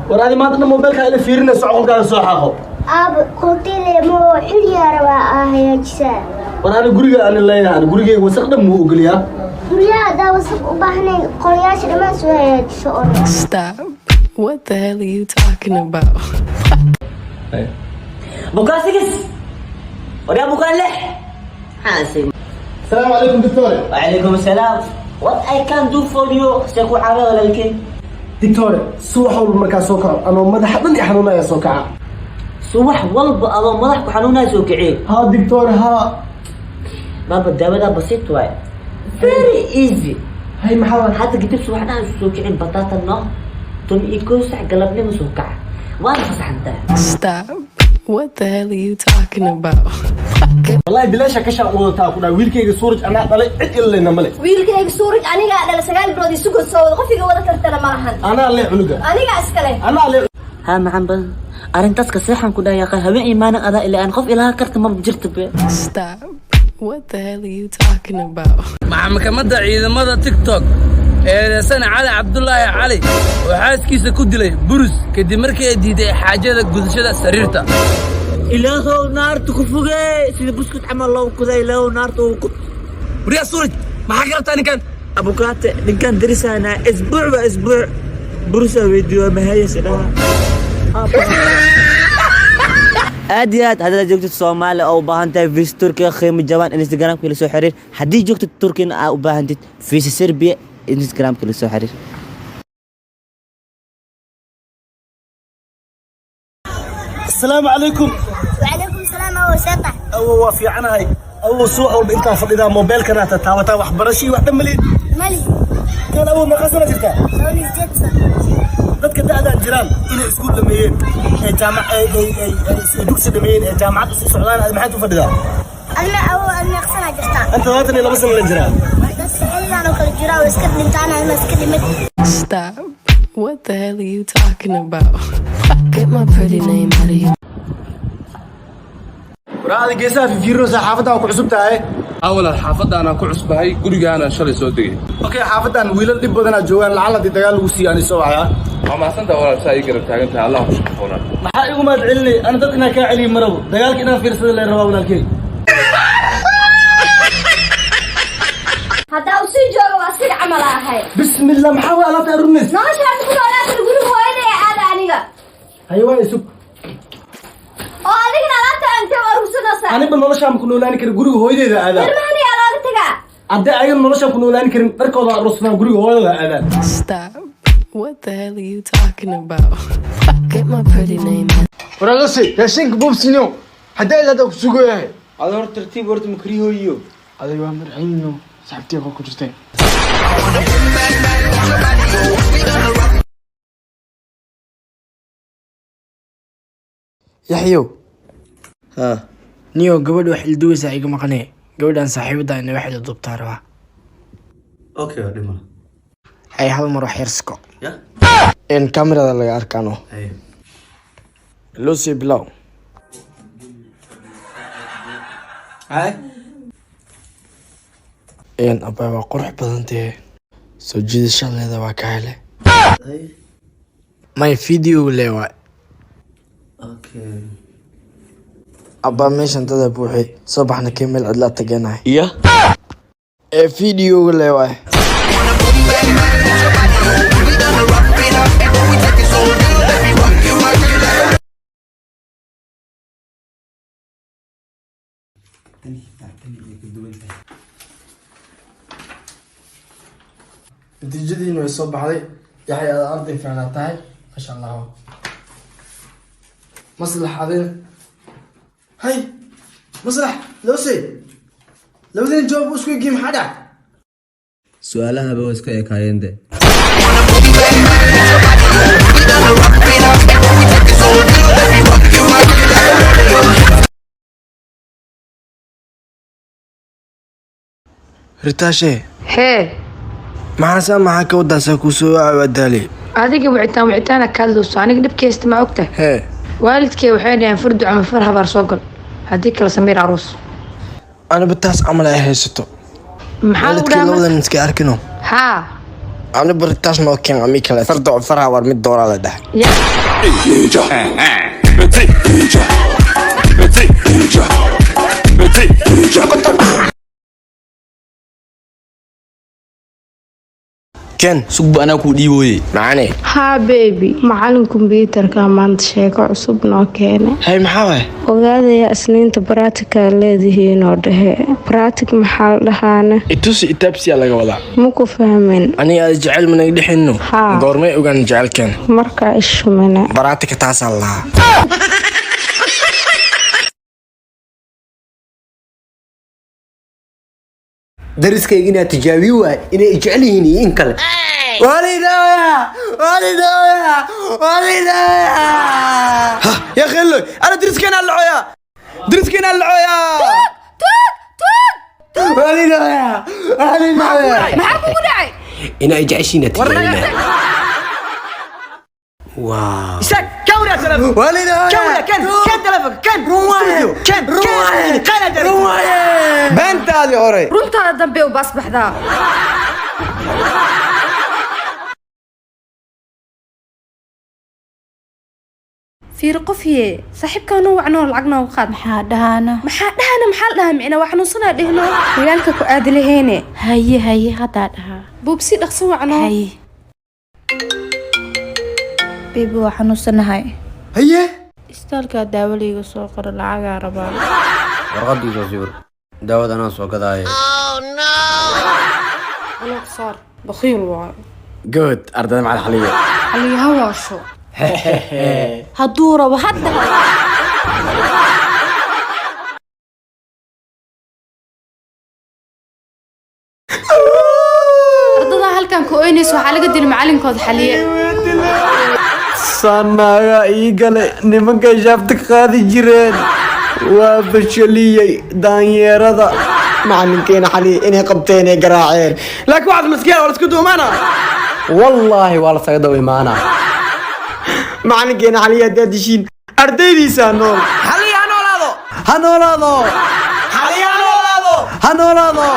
وراني ما عندنا موبايل كان فيرنا سعود قال صحاحه قلت لي مو حليا روا يا جسال وراني غريغا أنا لا يعني غريغا وسق دم مو قليا غريا دا وسق وباهنين قرياش ما سوى شعور Stop. What the hell are you talking about? بكرة سكس ولا بكرة لح حاسب. السلام عليكم دكتور. وعليكم السلام. What I can do for you سيكون عامل ولا الكين دكتور سوح أول مركز سوكع أنا ما حضني حنونا يا سوكع صبح والله أبغى مضحك وحنونا سوكعين ها دكتور ها بابا الدواء ده بسيط وايد very easy هاي محاول حتى جبت صبحنا سوكعين بطاطا النار تم يكوسع قلبنا مسوكع وانا فصح انت Stop. What the hell are you talking about? والله بلاش كشا وضعتها كنا ويلكي صورج أنا طلع إلا نملك wiilkayga suuraj aniga dhala sagaal bilood isugu soo qofiga wada tartana malahan أنا اللي عنقة aniga iskale أنا اللي ها معن أرنتاس كسيحن كده يا أخي هبي إيمانا أذا إلا أن خف إلها كرت ما بجرت به Stop. What the hell are you talking about? مع محكمة ciidamada TikTok ee sana cali Cabdullaahi cali waxaaskiisa ku dilay burus kadib markii ay diiday xaajada gudashada sariirta إلهو نار تكفوجي سيد بسكت عمل الله وكذا إلهو نار توكل wariya suuraj maxaa garabtaa ninkan أبو كات إن كان درس أنا أسبوع بأسبوع برسا فيديو ما هي سنة أديات هذا جوكت الصومال أو باهنتي في تركيا خيم الجوان إنستغرام كله سو حرير حدي جوكت التركين أو باهنتي في سربيا إنستغرام كله سو حرير السلام عليكم وعليكم السلام هو سطح أو وافي عنا هاي أو سوء أو بنت فضيلة موبايل كانت تتاوتا وحبرشي واحدة ملي مالي كان أول ما قصنا جرتا سوني جيتسا dadka da'da jiraan inay isku dhameeyeen ee jaamac ay dugsi dhameeyeen ee jaamacad u socdaan aad maxaad u fadhidaa أنا أول أنا قصنا جرتا anta 22 sano la jiraa بس إلا أنا كل جرا وسكت نتانا أنا سكت مد Stop. What the hell are you talking about? Get my pretty name out of here. waraadi geesaha fi fiiro saxaafada ku cusub tahay awal xaafadda ana ku cusbahay gurigaana shalay soo degay okay xaafadan wiilal dib badan joogan lacala dagaal lagu siiyaan soo waya waa maasanta walaal saa iga taagantahay Allah ku shukroona maxaa igu maad celinay ana dadkina ka celiy marabo dagaalka inaan fiirsado la rabaa walaalkay هذا وسي جوا وسي عمل هاي bismillah maxaa waa alaabta runis ناش هذا كله لا تقول هو أنا هذا أنيقا hayo waa isub أو أنيقا لا أنت ورسنا سا aniba noloshaan ku noolaan karin guriga hooyadeeda aadaan الماني على تجا hadda ayaga noloshaan ku noolaan karin dharkooda arusnaa guriga hooyada aadaan Stop. What the hell are you talking about? Get my pretty name out. ورالسي يا شنك بوبسينو حدا إلا دوك سوقيه هذا هو ترتيب ورد مكريه يو هذا يوامر عينو صاحبتي أخوك كجرتين يحيو ها نيو قبل واحد الدوسة عيق مقني قبل أن صاحبي دا إنه واحد الضبطة روا اوكي ديما هاي هل مرة حيرسكو يا إن كاميرا اللي أركانو اي لوسي بلاو هاي إن أبا وقرح بدنتي سو جيد الشغل هذا وكاله اي ماي فيديو لوا اوكي أبا ميش أنت ذا بوحي صباح نكمل عدلة تجينا يا فيديو لوا نتيجتي إنه يصب علي يحيى هذا أرضي فعلا تاعي ما شاء الله مصلح هذين هاي مصلح لو ذي الجواب وش يجيم حدا سؤالها بس كاين ده رتاشي hee maxaa saamaxa ka wadaasaa kuu soo cawaadaali adiga wicitaana ka hadlayso aniga dhibkaysta ma ogtahay hee waalidkay waxay dhaheen furdu ama far habaar soo gal haddii kale samiir aruus anaba taas camal ay haysato maxaa lagu waalidkii dhahaa labadan iska arkino haa أنا برتاش نو كان عمي كلا فرد عفرها ورمي الدور على ده كان sugba anaa kuu dhiibooye معاني haa bebi macalin kombyuutarka maanta sheeko cusub noo keenay هاي محاوة ogaadaya isniinta baraatika leedihiin oo dhehe baraatik maxaa la dhahaana إتوسي إتابسي على قوضع maku fahmin أنا أجعل من يدح إنه ها. قورمي وقان جعل كان markaa ishumina براتك تاسع الله dariskayga inaad tijaabiye waay inay jecel yihiin iyo in kale يا خلو انا درسكنا اللعويا درسكنا اللعويا maxaa kugu dhacay inay jeceshiin tijaabiye واو كوريا تلفون كوريا كان تلفون كان بنت هذه اوري runtaada dambe u baasbaxdaa fiir qofye saaxiibkaanu wacnoo lacag noogu qaad maxaa dhahana maxaa la dhahaa micna waa xanuunsanaa dhehno magaalka ku aadi laheene haye haddaa dhahaa buubsi dhaqso wacnoo haye bebi waa xanuunsanahay هي istaalkaa daawaliiga soo qora lacagaa rabaa warqadii soo sawir daawada anaa soo gadaaye anag saar bakhiil waayo good ardayda macal xaliya xaliyaha waasho hadduu rabo hadda ardadaa halkan ka oynaysa waxaa laga dili macalinkooda xaliye sanaaga ii gale nimankay shaafta qaadi jireen waa bashaliyey daanyeerada macalinkeena xaliya inay qabteen ee garaaceen لكن واحد مسكين ولا تسكتوا معنا wallaahi waa la saga daba imaanaa macalinkeena xaliya haddaad dishiin ardaydiisaa nool حلي انا ولا هذا ha noolaado حلي انا ولا هذا ha noolaado